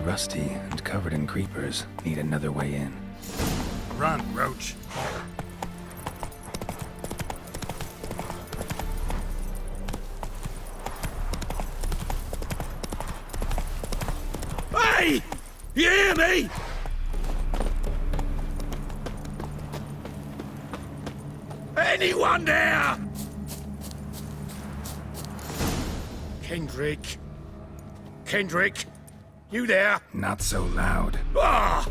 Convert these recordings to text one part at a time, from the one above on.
rusty and covered in creepers need another way in. Run, Roach. Hey! You hear me? Anyone there? Kendrick? Kendrick? You there? Not so loud. Ah!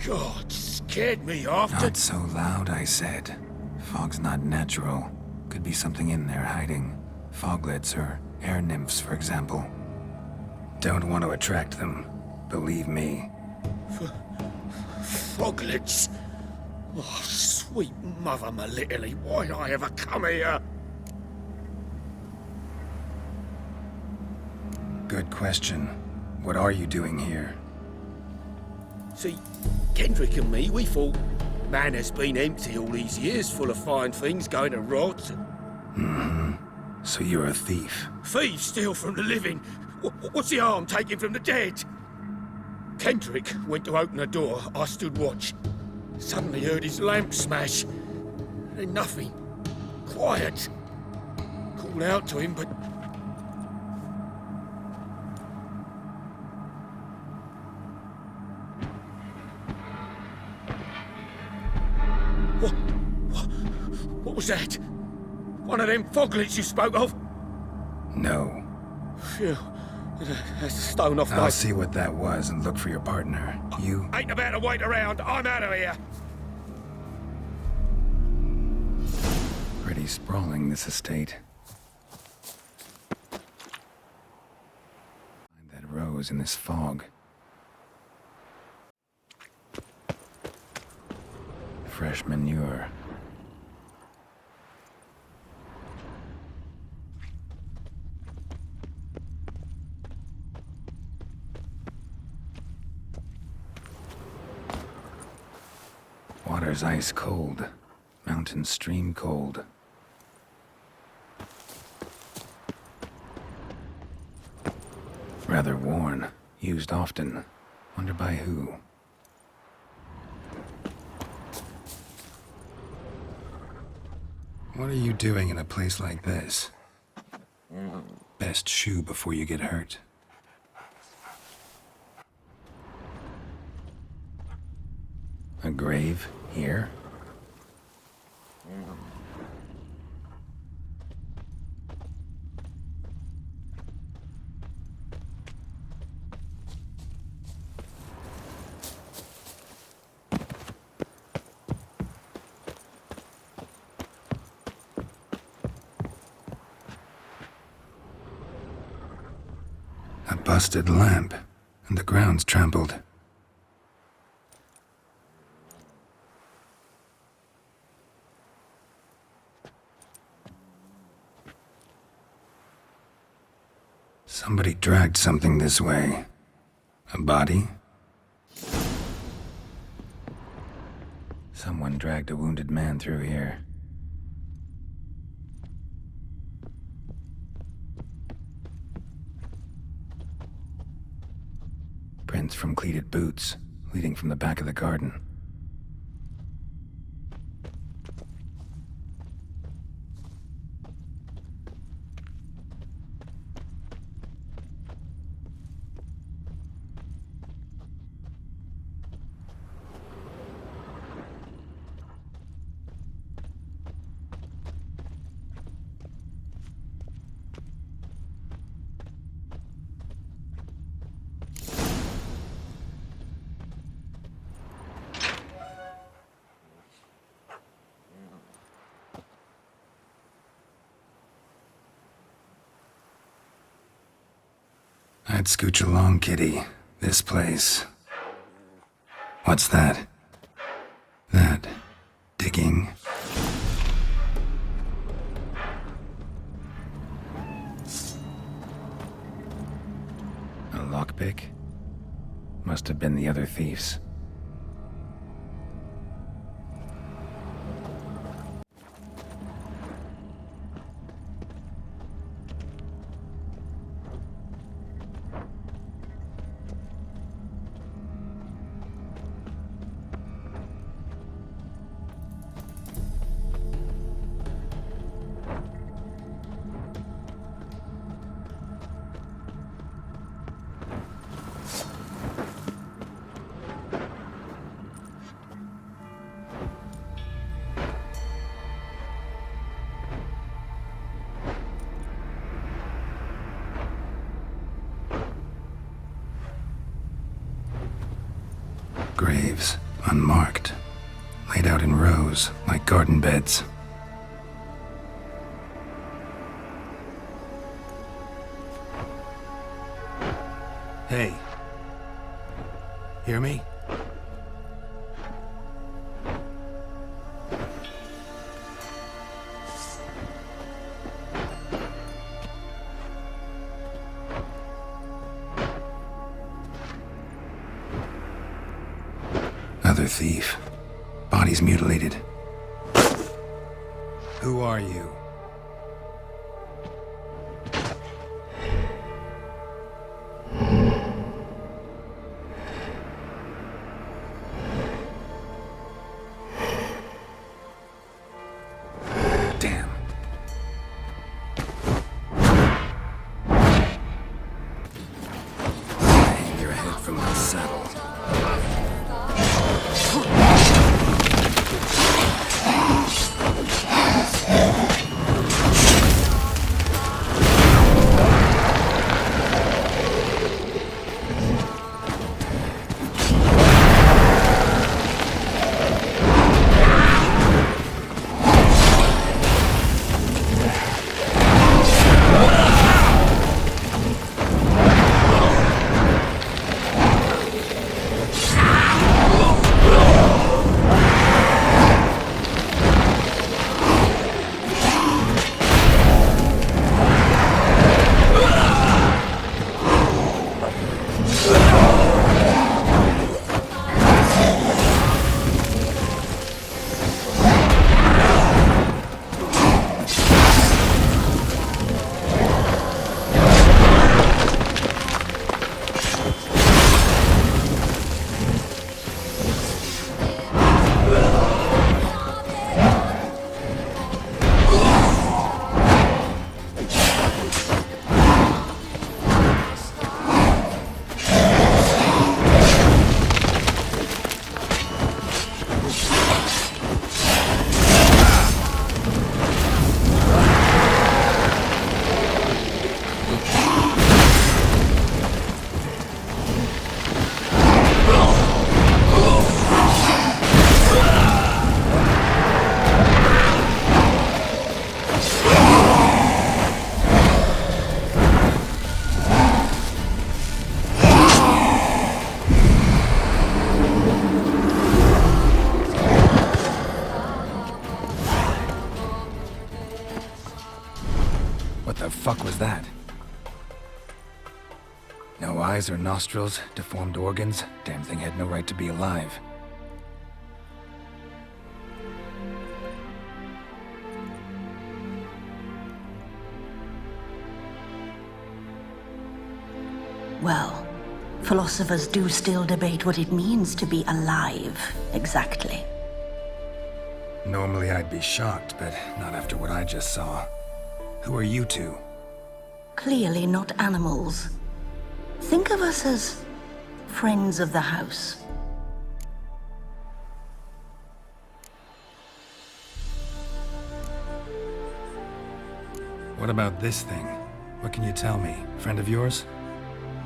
God, scared me off. Not so loud, I said. Fog's not natural. Could be something in there hiding. Foglets or air nymphs, for example. Don't want to attract them. Believe me. Foglets? Oh, sweet mother Malitterly, why'd I ever come here? Good question. What are you doing here? See, Kendrick and me, we thought Manor's been empty all these years, full of fine things going to rot. Mm-hmm. So you're a thief? Thieves steal from the living. What's the harm taking from the dead? Kendrick went to open the door. I stood watch. Suddenly heard his lamp smash. Then nothing. Quiet. Called out to him, but... What was that? One of them foglets you spoke of? No. Phew. That's a stone off my... I'll see what that was and look for your partner. You... Ain't about to wait around. I'm out of here. Pretty sprawling, this estate. Find that rose in this fog. Fresh manure. Water's ice cold. Mountain stream cold. Rather worn. Used often. Wonder by who. What are you doing in a place like this? Best shoe before you get hurt. A grave here? A busted lamp, and the ground's trampled. Somebody dragged something this way. A body? Someone dragged a wounded man through here. Prints from cleated boots, leading from the back of the garden. I'd scooch along, kitty. This place. What's that? That. Digging. A lockpick? Must have been the other thieves. graves, unmarked, laid out in rows like garden beds. Hey. Hear me? Another thief. Bodies mutilated. Who are you? Damn. Hang your head from the saddle. What the fuck was that? No eyes or nostrils, deformed organs. Damn thing had no right to be alive. Well, philosophers do still debate what it means to be alive, exactly. Normally I'd be shocked, but not after what I just saw. Who are you two? Clearly not animals. Think of us as friends of the house. What about this thing? What can you tell me? Friend of yours?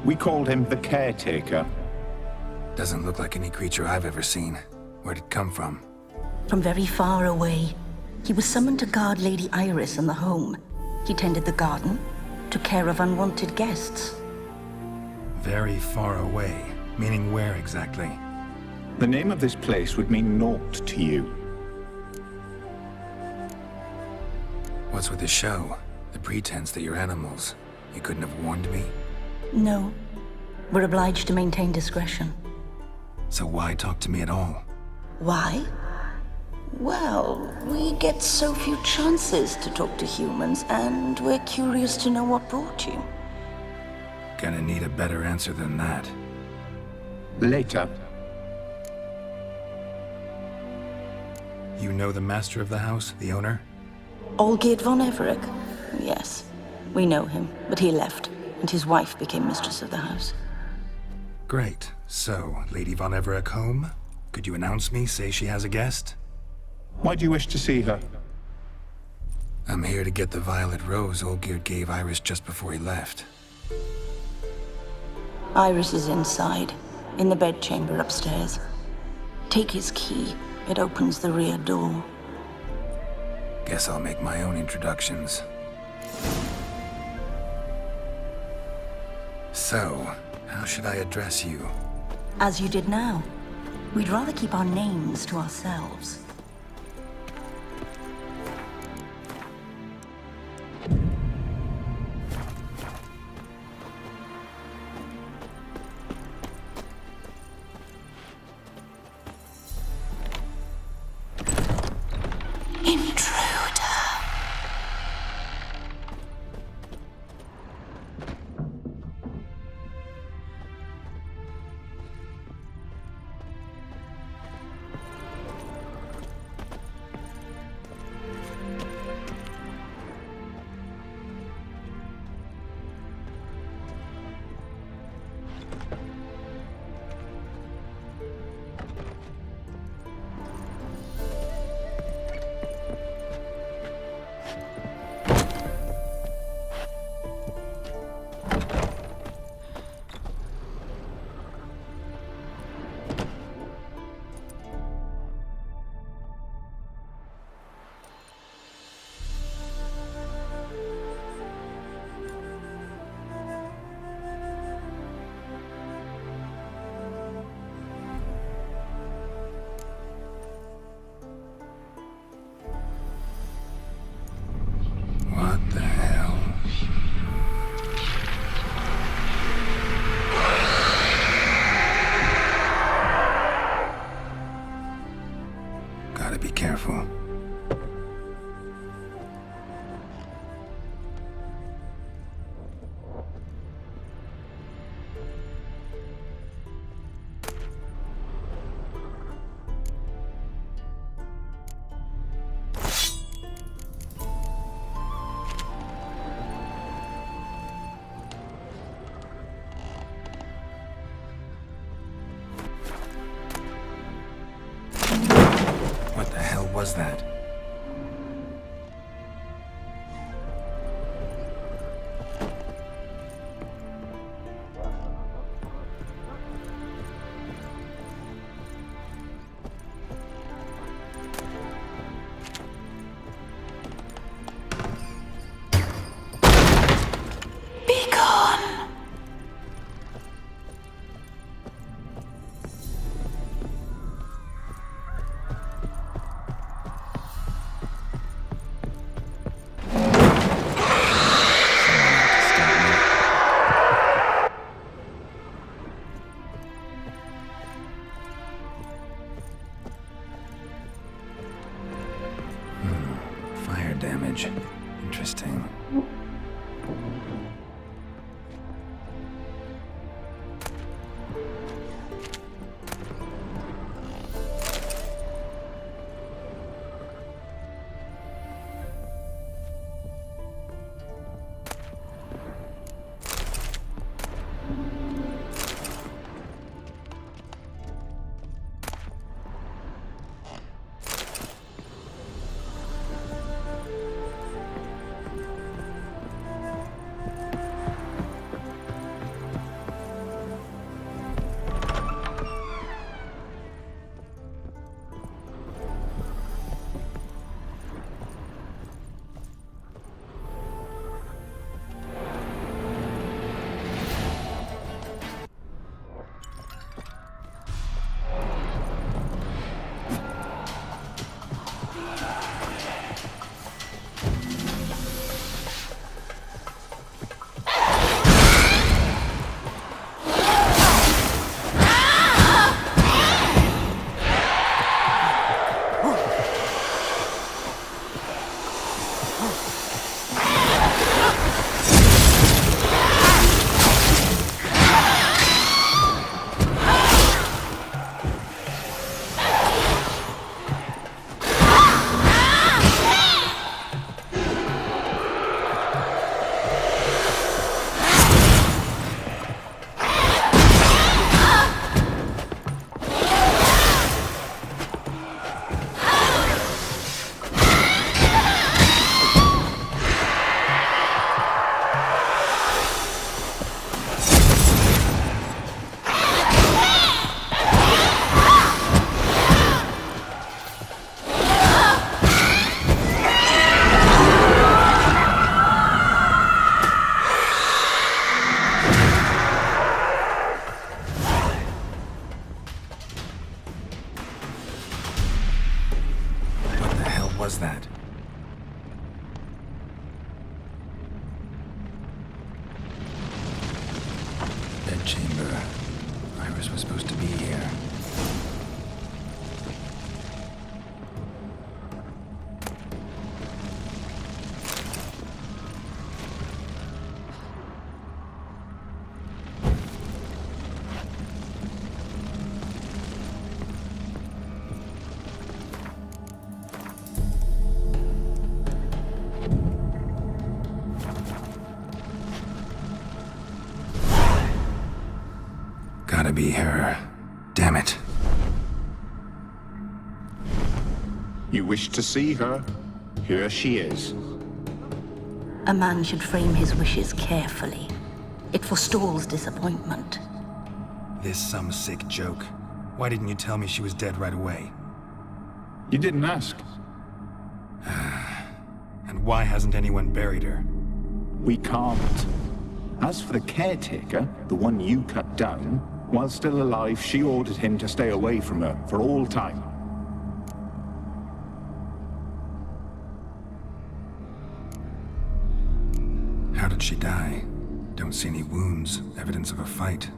We called him the Caretaker. Doesn't look like any creature I've ever seen. Where'd it come from? From very far away. He was summoned to guard Lady Iris in the home. He tended the garden, took care of unwanted guests. Very far away. Meaning where exactly? The name of this place would mean naught to you. What's with the show? The pretense that you're animals. You couldn't have warned me? No. We're obliged to maintain discretion. So why talk to me at all? Why? Well, we get so few chances to talk to humans, and we're curious to know what brought you. Gonna need a better answer than that. Later. You know the master of the house, the owner? Olgierd von Everec? Yes. We know him, but he left, and his wife became mistress of the house. Great. So, Lady von Everec home? Could you announce me, say she has a guest? Why do you wish to see her? I'm here to get the violet rose Olgierd gave Iris just before he left. Iris is inside, in the bedchamber upstairs. Take his key. It opens the rear door. Guess I'll make my own introductions. So, how should I address you? As you did now. We'd rather keep our names to ourselves. What the hell? Gotta be careful. What the hell was that? Be gone! chamber. Iris was supposed to be here. Gotta be her. Damn it. You wish to see her? Here she is. A man should frame his wishes carefully. It forestalls disappointment. This some sick joke. Why didn't you tell me she was dead right away? You didn't ask. And why hasn't anyone buried her? We can't. As for the caretaker, the one you cut down, while still alive, she ordered him to stay away from her for all time. How did she die? Don't see any wounds, evidence of a fight.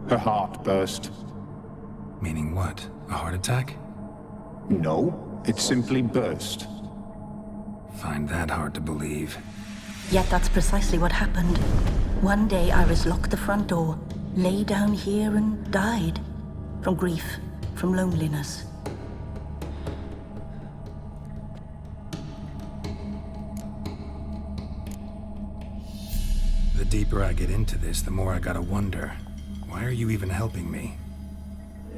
Her heart burst. Meaning what? A heart attack? No, it simply burst. Find that hard to believe. Yet that's precisely what happened. One day Iris locked the front door, lay down here and died. From grief, from loneliness. The deeper I get into this, the more I gotta wonder. Why are you even helping me?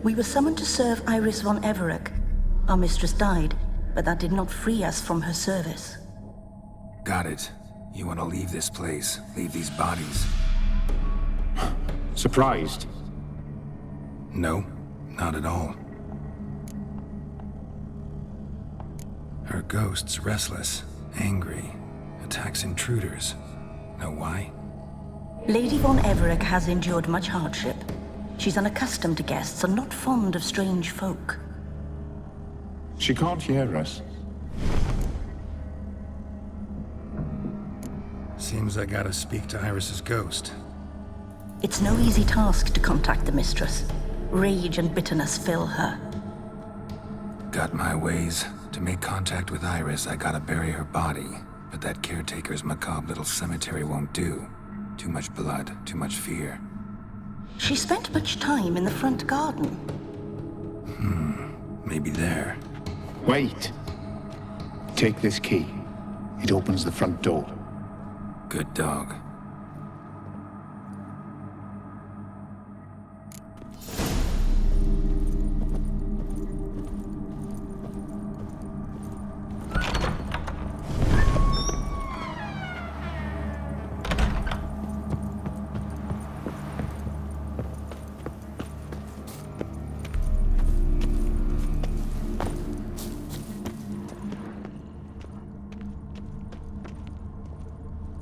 We were summoned to serve Iris von Everec. Our mistress died, but that did not free us from her service. Got it. You want to leave this place, leave these bodies. Surprised? No, not at all. Her ghost's restless, angry, attacks intruders. Know why? Lady von Everec has endured much hardship. She's unaccustomed to guests and not fond of strange folk. She can't hear us. Seems I gotta speak to Iris's ghost. It's no easy task to contact the mistress. Rage and bitterness fill her. Got my ways. To make contact with Iris, I gotta bury her body. But that caretaker's macabre little cemetery won't do. Too much blood, too much fear. She spent much time in the front garden. Maybe there. Wait. Take this key. It opens the front door. Good dog.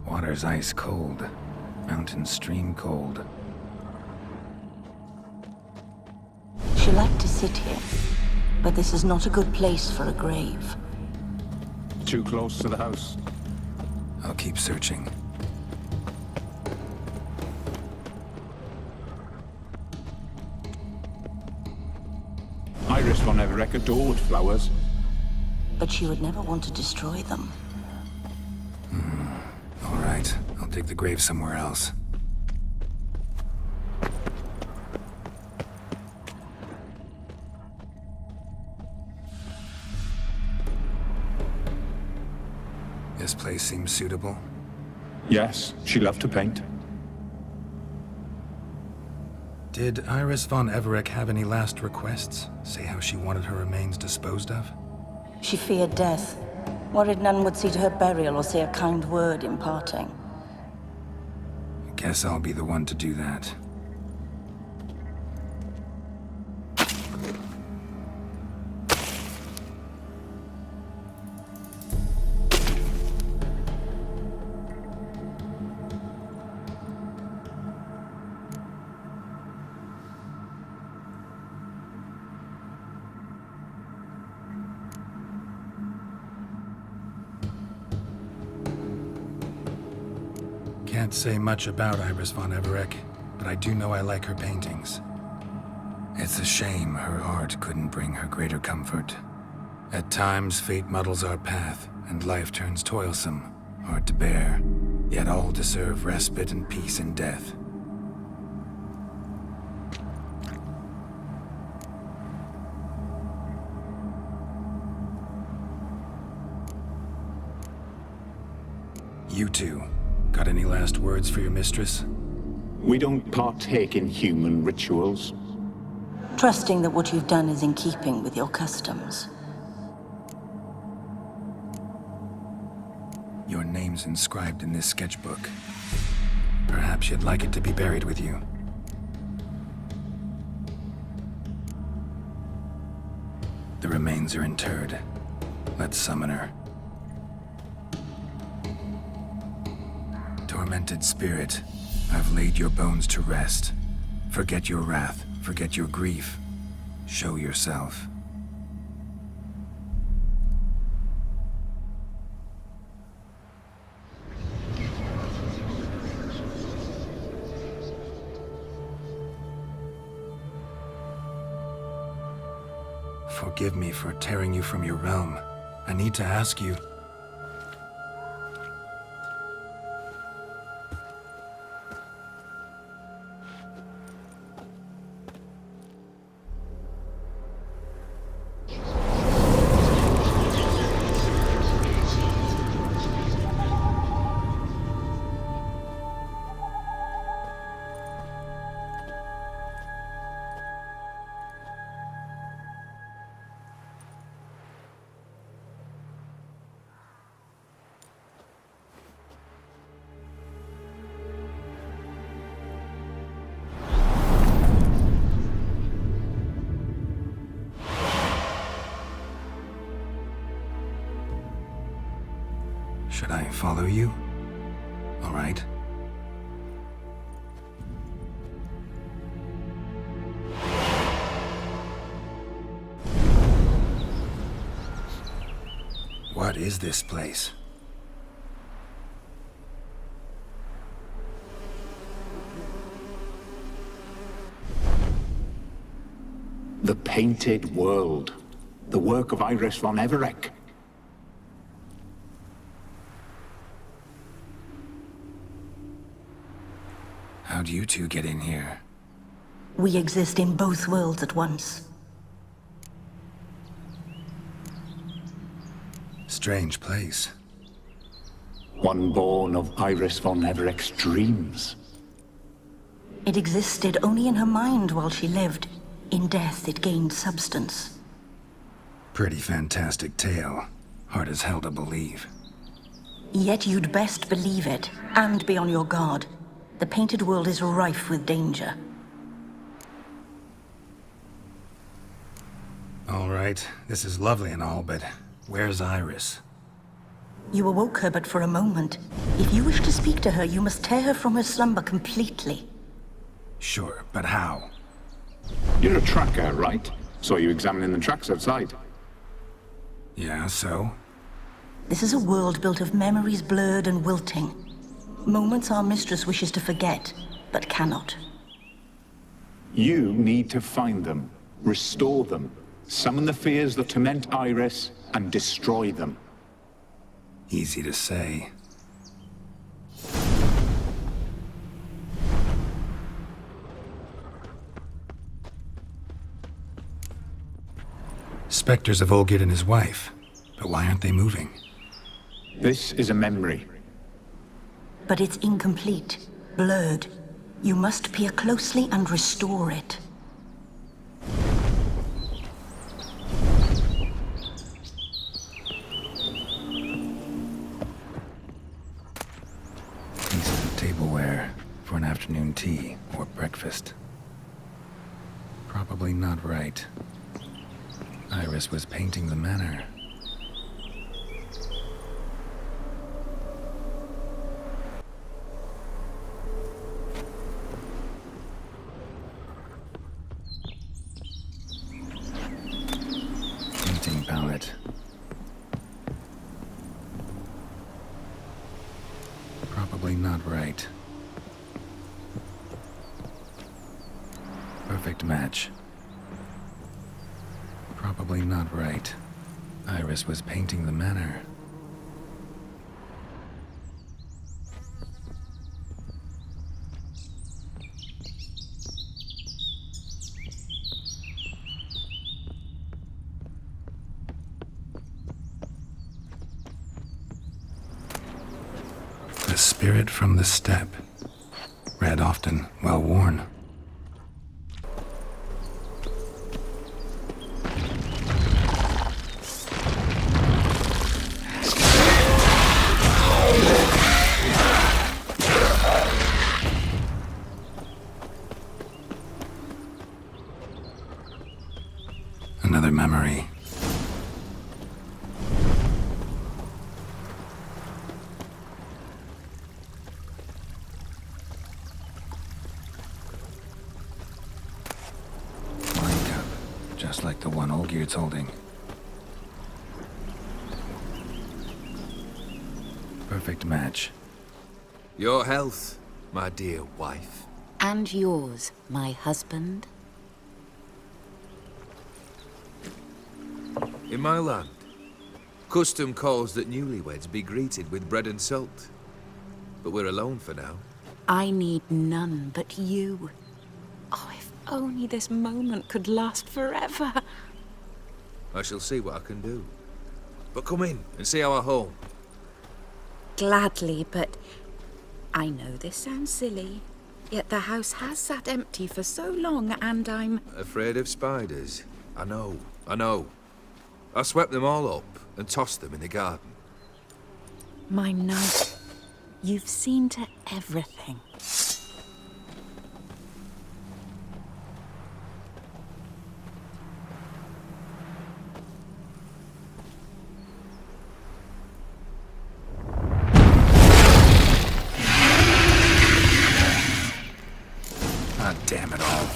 Water's ice cold. Mountain stream cold. She liked to sit here, but this is not a good place for a grave. Too close to the house. I'll keep searching. Iris von Everec adored flowers. But she would never want to destroy them. All right, I'll dig the grave somewhere else. This place seems suitable. Yes, she loved to paint. Did Iris von Everec have any last requests? Say how she wanted her remains disposed of? She feared death, worried none would see to her burial or say a kind word in parting. Guess I'll be the one to do that. Can't say much about Iris von Everec, but I do know I like her paintings. It's a shame her art couldn't bring her greater comfort. At times, fate muddles our path, and life turns toilsome, hard to bear, yet all deserve respite and peace in death. You two, got any last words for your mistress? We don't partake in human rituals. Trusting that what you've done is in keeping with your customs. Your name's inscribed in this sketchbook. Perhaps you'd like it to be buried with you. The remains are interred. Let's summon her. Tormented spirit, I've laid your bones to rest. Forget your wrath, forget your grief. Show yourself. Forgive me for tearing you from your realm. I need to ask you. Should I follow you? All right. What is this place? The Painted World. The work of Iris von Everec. How'd you two get in here? We exist in both worlds at once. Strange place. One born of Iris von Everec's dreams. It existed only in her mind while she lived. In death, it gained substance. Pretty fantastic tale. Hard as hell to believe. Yet you'd best believe it, and be on your guard. The Painted World is rife with danger. All right, this is lovely and all, but where's Iris? You awoke her but for a moment. If you wish to speak to her, you must tear her from her slumber completely. Sure, but how? You're a tracker, right? Saw you examining the tracks outside. Yeah, so? This is a world built of memories blurred and wilting. Moments our mistress wishes to forget, but cannot. You need to find them, restore them, summon the fears that torment Iris, and destroy them. Easy to say. Specters of Olgid and his wife, but why aren't they moving? This is a memory. But it's incomplete, blurred. You must peer closely and restore it. Decent tableware for an afternoon tea or breakfast. Probably not right. Iris was painting the manor. Painting palette. Probably not right. Perfect match. Probably not right. Iris was painting the manor. The spirit from the steppe. Read often, well worn. Another memory. Wine cup, just like the one Olgierd's holding. Perfect match. Your health, my dear wife. And yours, my husband. In my land, custom calls that newlyweds be greeted with bread and salt. But we're alone for now. I need none but you. Oh, if only this moment could last forever. I shall see what I can do. But come in and see our home. Gladly, but I know this sounds silly, yet the house has sat empty for so long, and I'm... Afraid of spiders? I know. I swept them all up and tossed them in the garden. My knight, you've seen to everything. Ah, damn it all.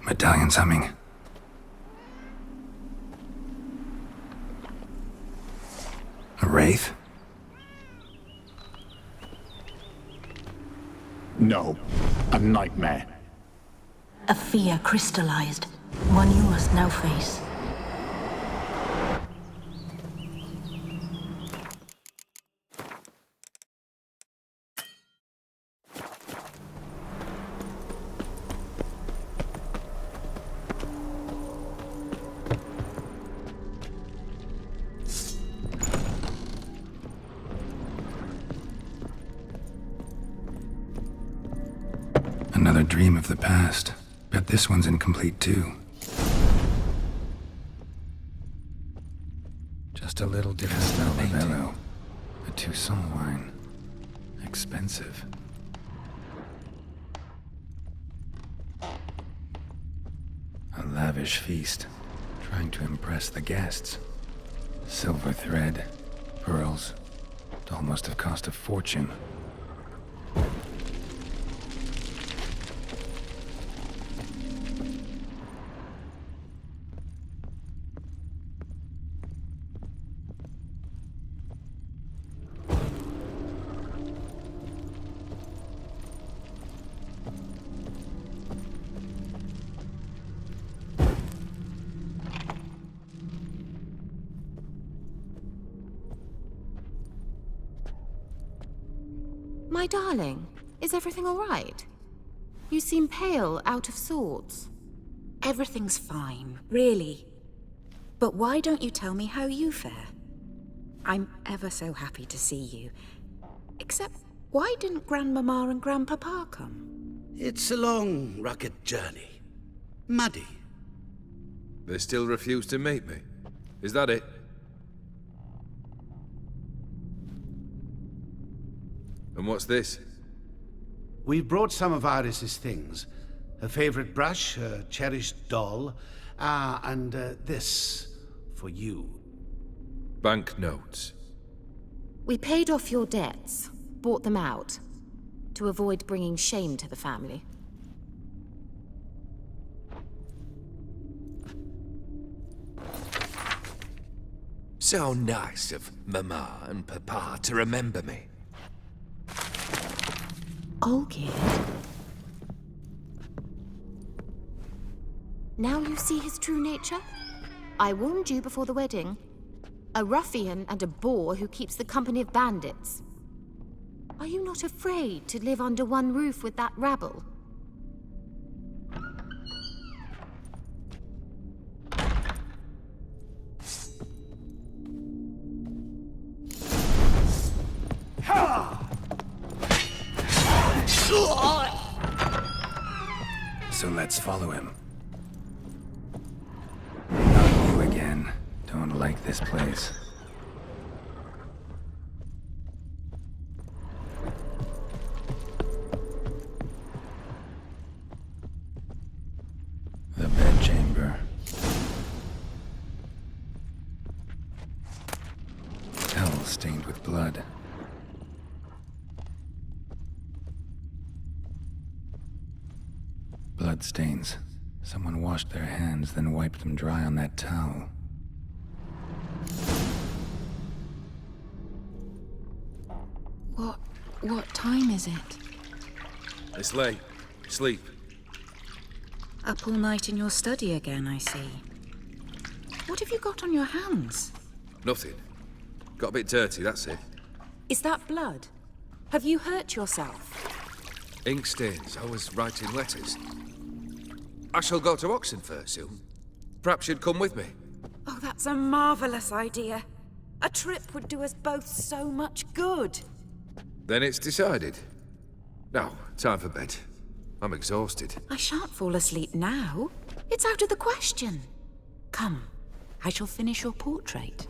Medallion's humming. A wraith? No, a nightmare. A fear crystallized, one you must now face. Another dream of the past. Bet this one's incomplete too. Just a little different painting. A Toussaint wine. Expensive. A lavish feast. Trying to impress the guests. Silver thread. Pearls. It'd almost have cost a fortune. My darling, is everything all right? You seem pale, out of sorts. Everything's fine, really. But why don't you tell me how you fare? I'm ever so happy to see you. Except, why didn't Grandmama and Grandpapa come? It's a long, rugged journey. Muddy. They still refuse to meet me. Is that it? And what's this? We brought some of Iris's things. Her favorite brush, her cherished doll, and this for you. Banknotes. We paid off your debts, bought them out, to avoid bringing shame to the family. So nice of Mama and Papa to remember me. Olgierd. Now you see his true nature? I warned you before the wedding. A ruffian and a boor who keeps the company of bandits. Are you not afraid to live under one roof with that rabble? So let's follow him. Not you again. Don't like this place. The bedchamber. Hell stained with blood. Blood stains. Someone washed their hands, then wiped them dry on that towel. What time is it? It's late. Sleep. Up all night in your study again, I see. What have you got on your hands? Nothing. Got a bit dirty, that's it. Is that blood? Have you hurt yourself? Ink stains. I was writing letters. I shall go to Oxenfurt soon. Perhaps you'd come with me. Oh, that's a marvelous idea. A trip would do us both so much good. Then it's decided. Now, time for bed. I'm exhausted. I shan't fall asleep now. It's out of the question. Come, I shall finish your portrait.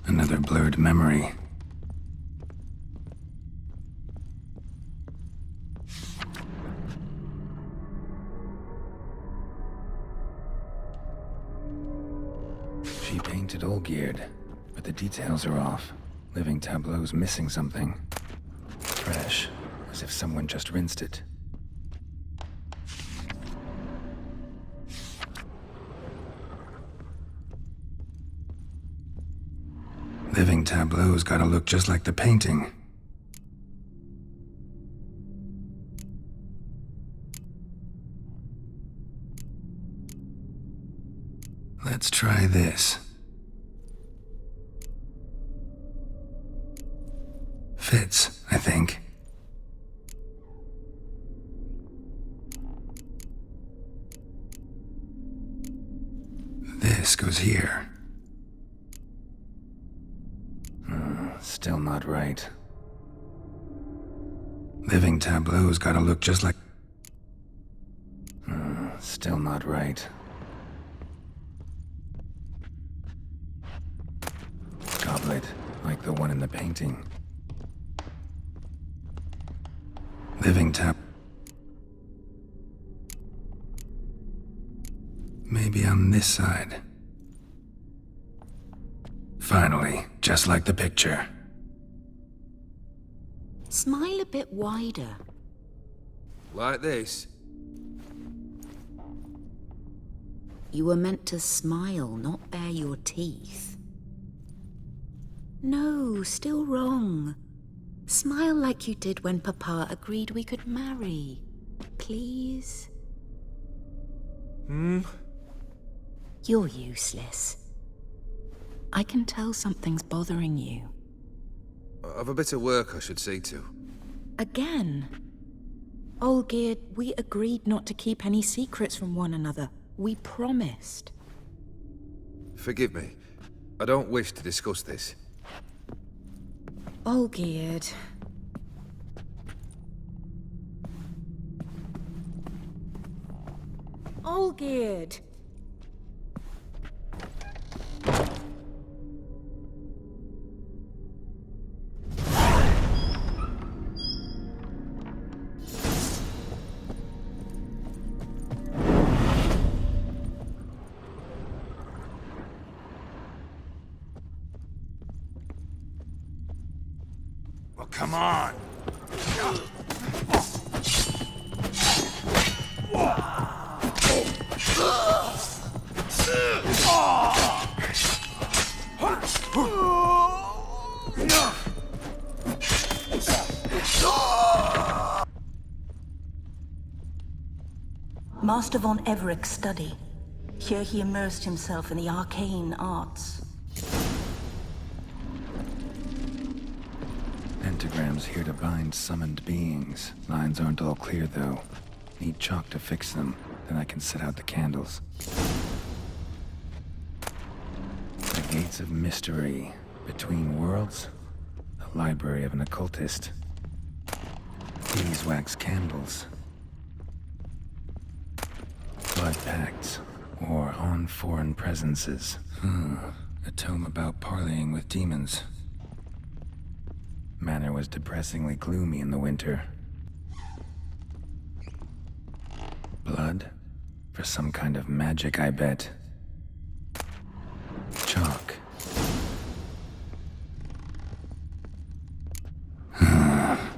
Another blurred memory. She painted Olgierd, but the details are off. Living tableau's missing something. Fresh, as if someone just rinsed it. Living tableau's gotta look just like the painting. Let's try this. Fits, I think. This goes here. Still not right. Living tableau's gotta look just like... Still not right. Goblet, like the one in the painting. Living tab... Maybe on this side. Finally, just like the picture. Smile a bit wider. Like this? You were meant to smile, not bare your teeth. No, still wrong. Smile like you did when Papa agreed we could marry. Please? You're useless. I can tell something's bothering you. I've a bit of work I should see to. Again. Olgierd, we agreed not to keep any secrets from one another. We promised. Forgive me. I don't wish to discuss this. All geared. All geared. Well, come on. Master von Everett's study. Here he immersed himself in the arcane arts. Pentagrams here to bind summoned beings. Lines aren't all clear, though. Need chalk to fix them, then I can set out the candles. The Gates of Mystery. Between Worlds? The Library of an Occultist. Beeswax candles. Blood pacts. Or on foreign presences. A tome about parleying with demons. Manor was depressingly gloomy in the winter. Blood? For some kind of magic, I bet. Chalk.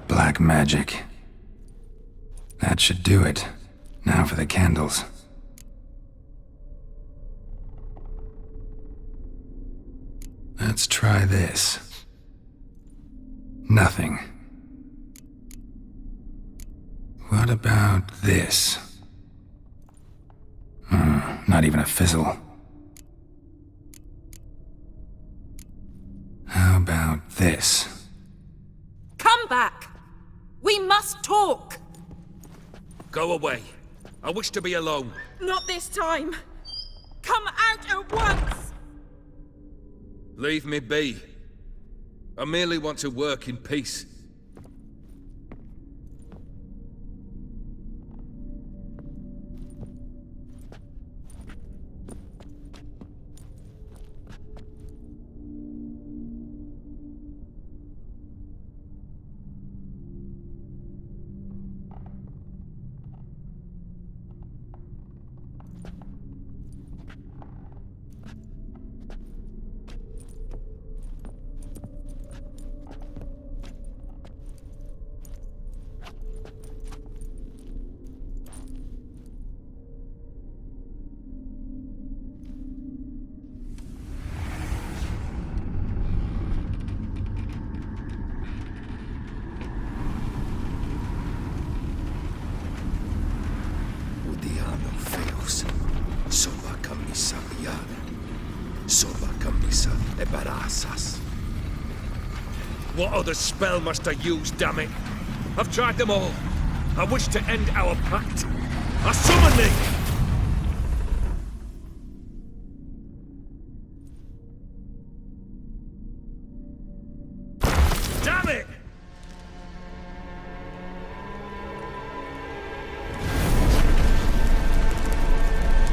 Black magic. That should do it. Now for the candles. Let's try this. Nothing. What about this? Not even a fizzle. How about this? Come back! We must talk! Go away. I wish to be alone. Not this time! Come out at once! Leave me be. I merely want to work in peace. What other spell must I use, damn it? I've tried them all. I wish to end our pact. I summon thee! Damn it!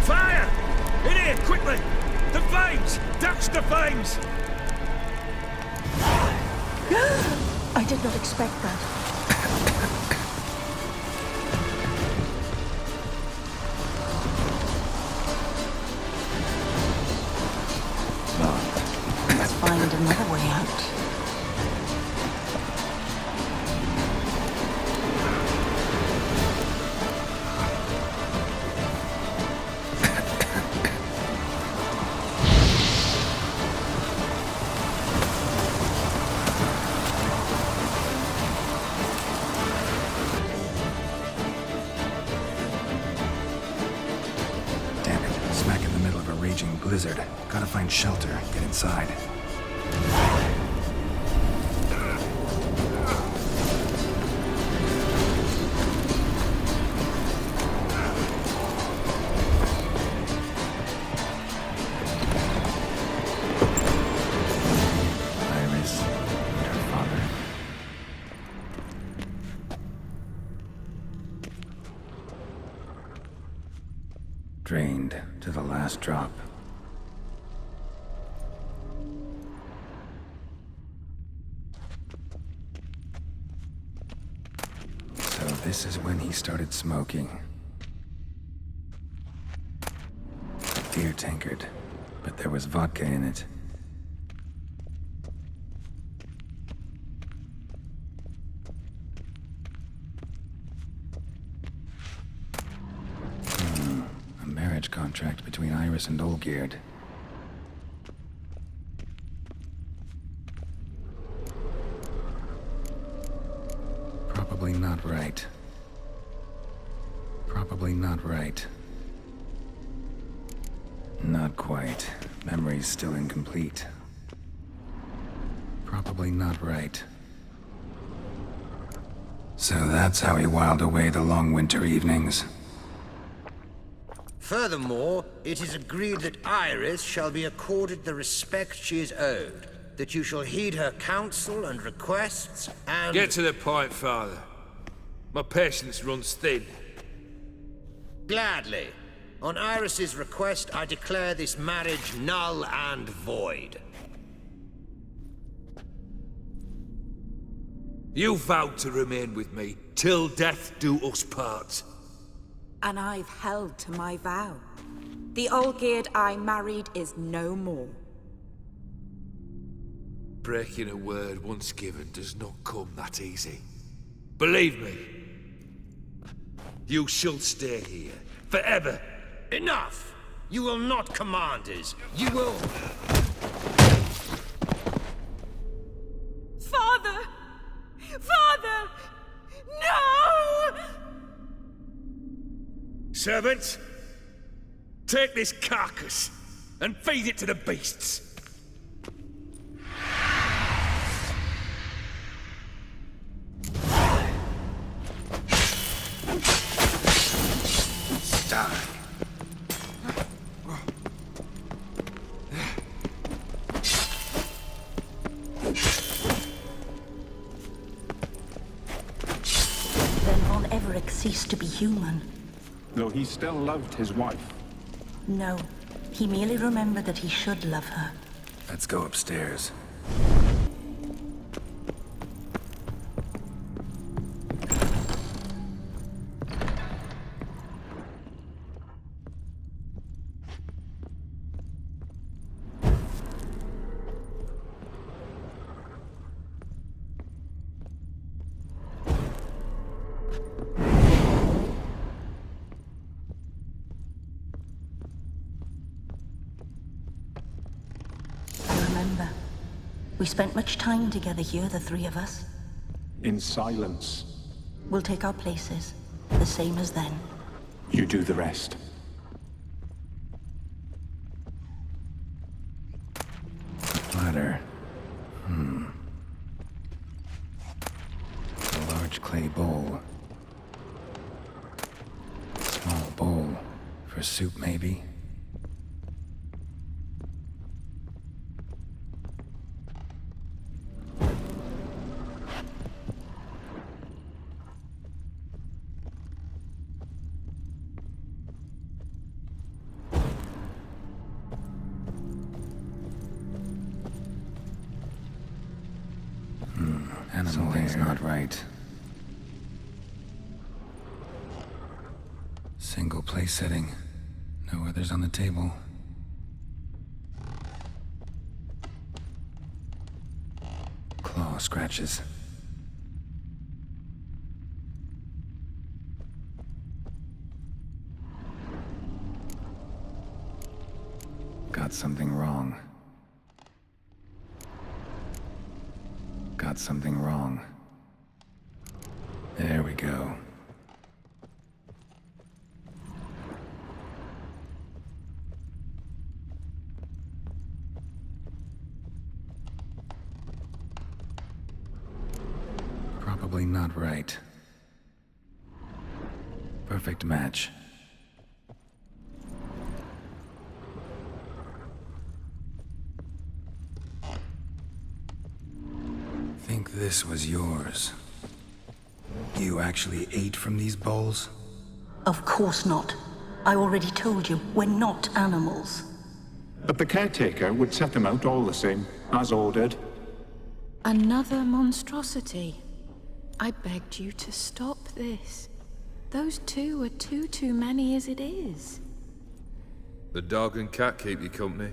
Fire! In here, quickly! The flames! Douse the flames! I did not expect that. Let's find another way out. Blizzard. Gotta find shelter. Get inside. Iris and her father. Drained to the last drop. So this is when he started smoking. Beer tankard, but there was vodka in it. A marriage contract between Iris and Olgierd. Probably not right. Probably not right. Not quite. Memory's still incomplete. Probably not right. So that's how he whiled away the long winter evenings. Furthermore, it is agreed that Iris shall be accorded the respect she is owed, that you shall heed her counsel and requests, and... Get to the point, Father. My patience runs thin. Gladly. On Iris's request, I declare this marriage null and void. You vowed to remain with me till death do us part. And I've held to my vow. The Olgierd I married is no more. Breaking a word once given does not come that easy. Believe me. You shall stay here, forever. Enough! You will not command us. You will... Father! Father! No! Servants, take this carcass and feed it to the beasts. Die. Then Von Everett ceased to be human. Though he still loved his wife. No, he merely remembered that he should love her. Let's go upstairs. We spent much time together here, the three of us. In silence. We'll take our places, the same as then. You do the rest. Ladder. A large clay bowl. Small bowl. For soup, maybe? Something's not right. Single place setting. No others on the table. Claw scratches. Got something wrong. Got something wrong. There we go. Probably not right. Perfect match. Think this was yours. You actually ate from these bowls? Of course not. I already told you, we're not animals. But the caretaker would set them out all the same, as ordered. Another monstrosity. I begged you to stop this. Those two are too many as it is. The dog and cat keep you company.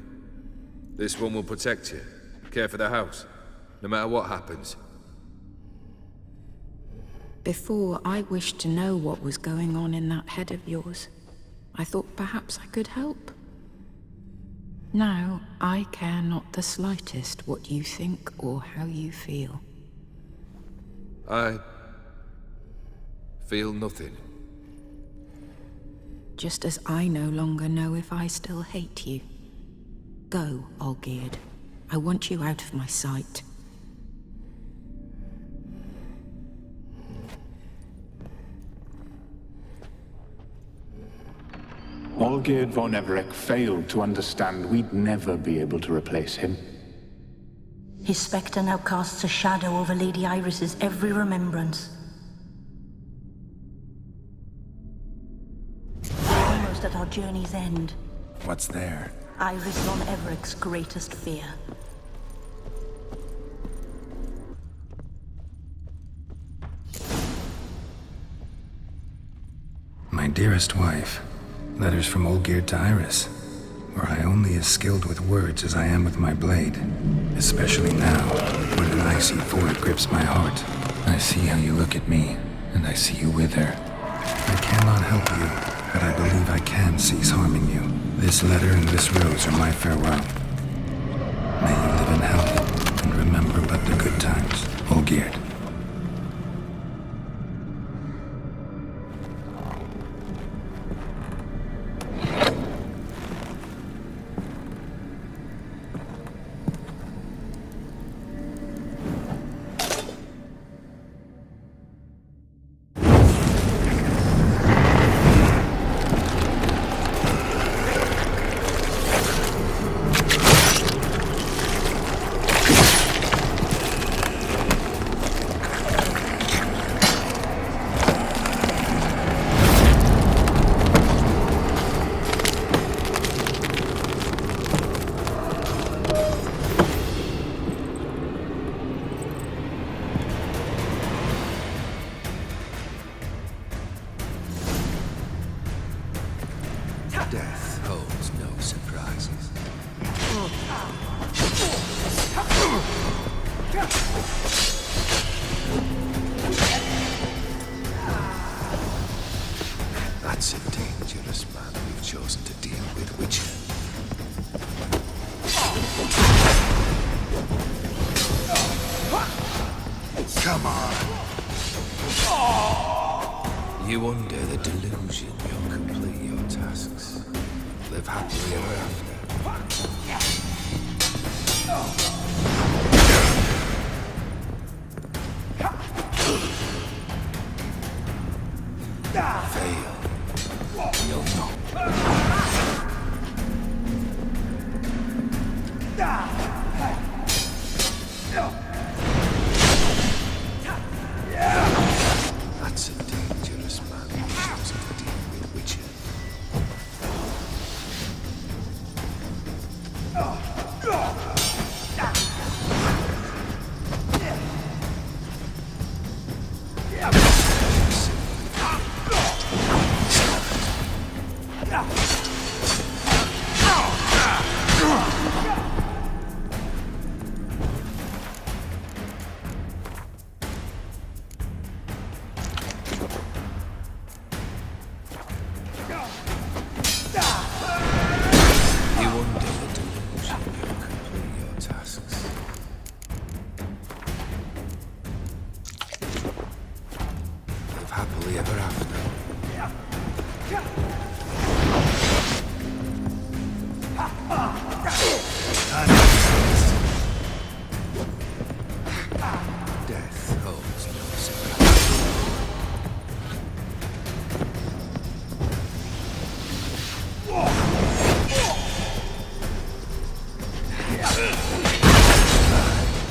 This one will protect you, care for the house, no matter what happens. Before, I wished to know what was going on in that head of yours. I thought perhaps I could help. Now, I care not the slightest what you think or how you feel. I feel nothing. Just as I no longer know if I still hate you. Go, Olgierd. I want you out of my sight. Olgierd von Everec failed to understand we'd never be able to replace him. His spectre now casts a shadow over Lady Iris's every remembrance. We're almost at our journey's end. What's there? Iris von Everec's greatest fear. My dearest wife. Letters from Olgierd to Iris. Were I only as skilled with words as I am with my blade. Especially now, when an icy void grips my heart. I see how you look at me, and I see you with her. I cannot help you, but I believe I can cease harming you. This letter and this rose are my farewell. May you live in health, and remember but the good times, Olgierd. Death holds no surprises. That's a dangerous man we've chosen to deal with, Witcher. Come on! You under the delusion you'll complete your tasks. Live happily ever after. Fail. You'll not. That's a dangerous man who's chosen to deal with Witcher. Happily ever after. Death holds no surprise.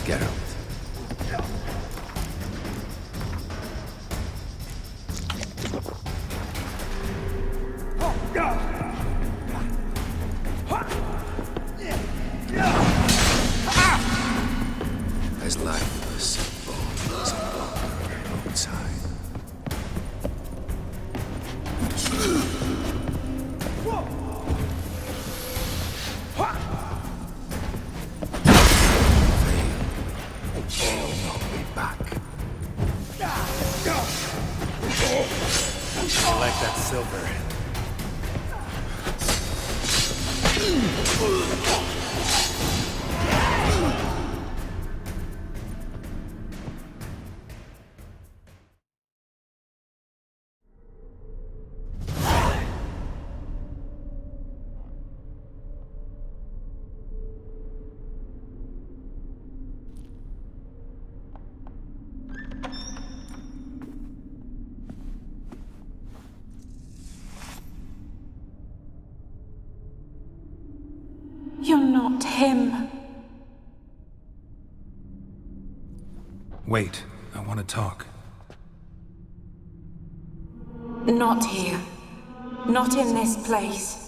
Get out. lifeless bones upon the roadside. I like that silver. You're not him. Wait, I want to talk. Not here. Not in this place.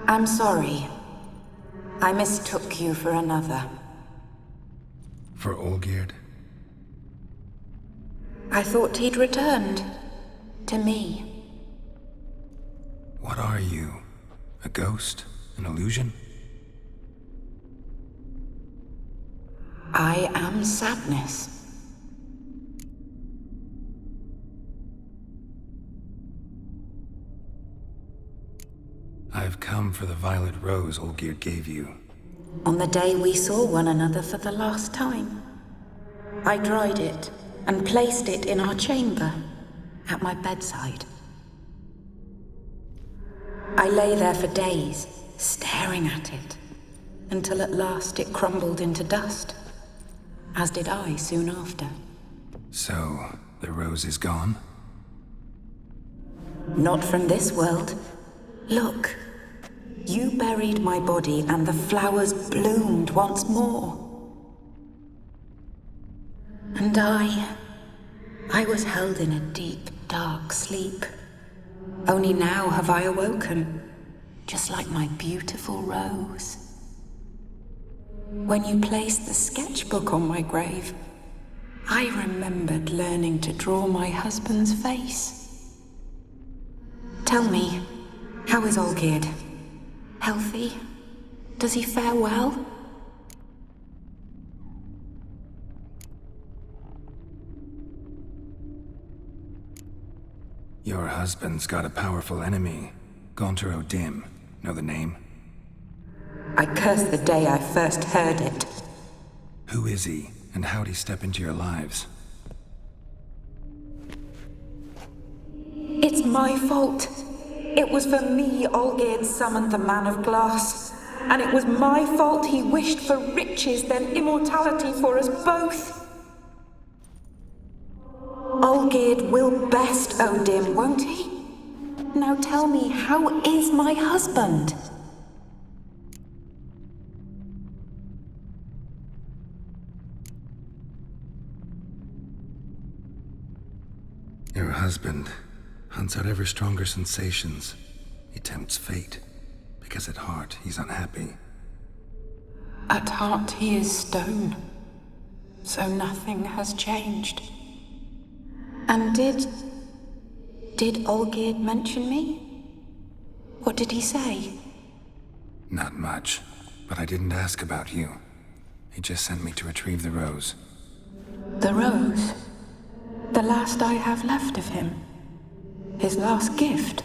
I'm sorry. I mistook you for another. For Olgierd? I thought he'd returned. To me. What are you? A ghost? An illusion? I am sadness. I've come for the violet rose Olgierd gave you. On the day we saw one another for the last time, I dried it and placed it in our chamber, at my bedside. I lay there for days, staring at it, until at last it crumbled into dust, as did I soon after. So, the rose is gone? Not from this world. Look, you buried my body and the flowers bloomed once more. And I was held in a deep, dark sleep. Only now have I awoken, just like my beautiful rose. When you placed the sketchbook on my grave, I remembered learning to draw my husband's face. Tell me, how is Olgierd? Healthy? Does he fare well? Your husband's got a powerful enemy. Gaunter O'Dim. Know the name? I curse the day I first heard it. Who is he, and how'd he step into your lives? It's my fault. It was for me Olgierd summoned the Man of Glass. And it was my fault he wished for riches, then immortality for us both. Olgierd will best O'Dim, won't he? Now tell me, how is my husband? Your husband hunts out ever stronger sensations. He tempts fate, because at heart he's unhappy. At heart he is stone, so nothing has changed. And did Olgierd mention me? What did he say? Not much, but I didn't ask about you. He just sent me to retrieve the rose. The rose? The last I have left of him? His last gift?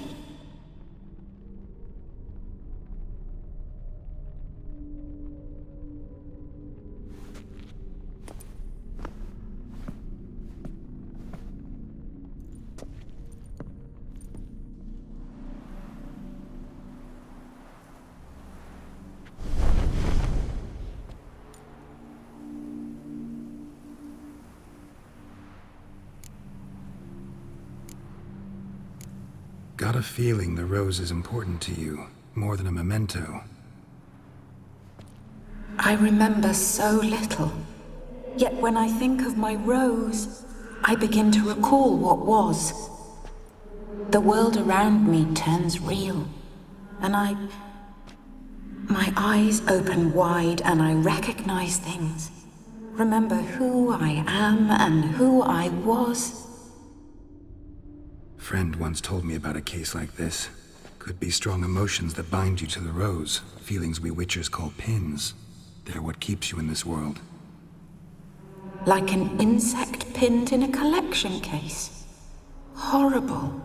Got a feeling the rose is important to you, more than a memento. I remember so little. Yet when I think of my rose, I begin to recall what was. The world around me turns real, and my eyes open wide and I recognize things. Remember who I am and who I was. Friend once told me about a case like this. Could be strong emotions that bind you to the rose, feelings we witchers call pins. They're what keeps you in this world. Like an insect pinned in a collection case. Horrible.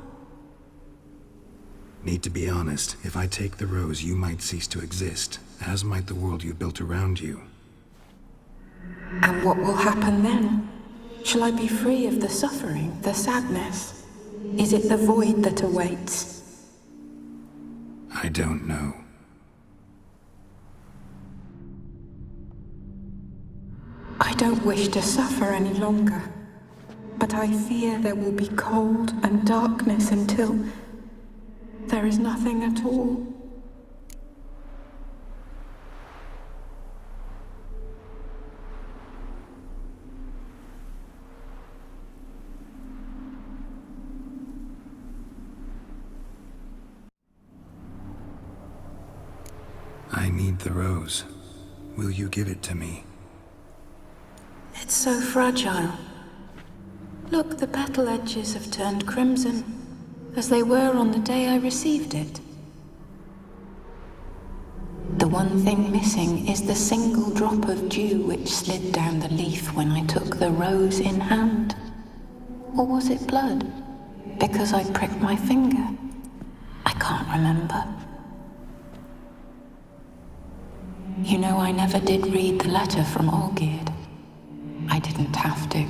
Need to be honest, if I take the rose, you might cease to exist, as might the world you built around you. And what will happen then? Shall I be free of the suffering, the sadness? Is it the void that awaits? I don't know. I don't wish to suffer any longer, but I fear there will be cold and darkness until there is nothing at all. I need the rose. Will you give it to me? It's so fragile. Look, the petal edges have turned crimson, as they were on the day I received it. The one thing missing is the single drop of dew which slid down the leaf when I took the rose in hand. Or was it blood? Because I pricked my finger? I can't remember. You know, I never did read the letter from Olgierd. I didn't have to.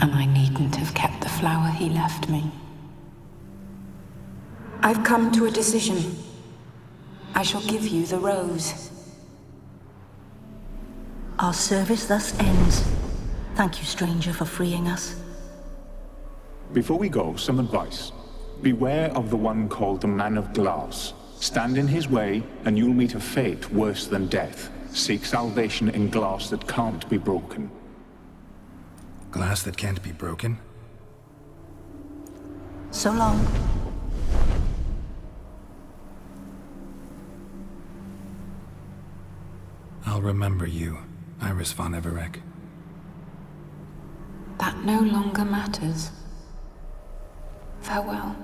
And I needn't have kept the flower he left me. I've come to a decision. I shall give you the rose. Our service thus ends. Thank you, stranger, for freeing us. Before we go, some advice. Beware of the one called the Man of Glass. Stand in his way, and you'll meet a fate worse than death. Seek salvation in glass that can't be broken. Glass that can't be broken? So long. I'll remember you, Iris von Everec. That no longer matters. Farewell.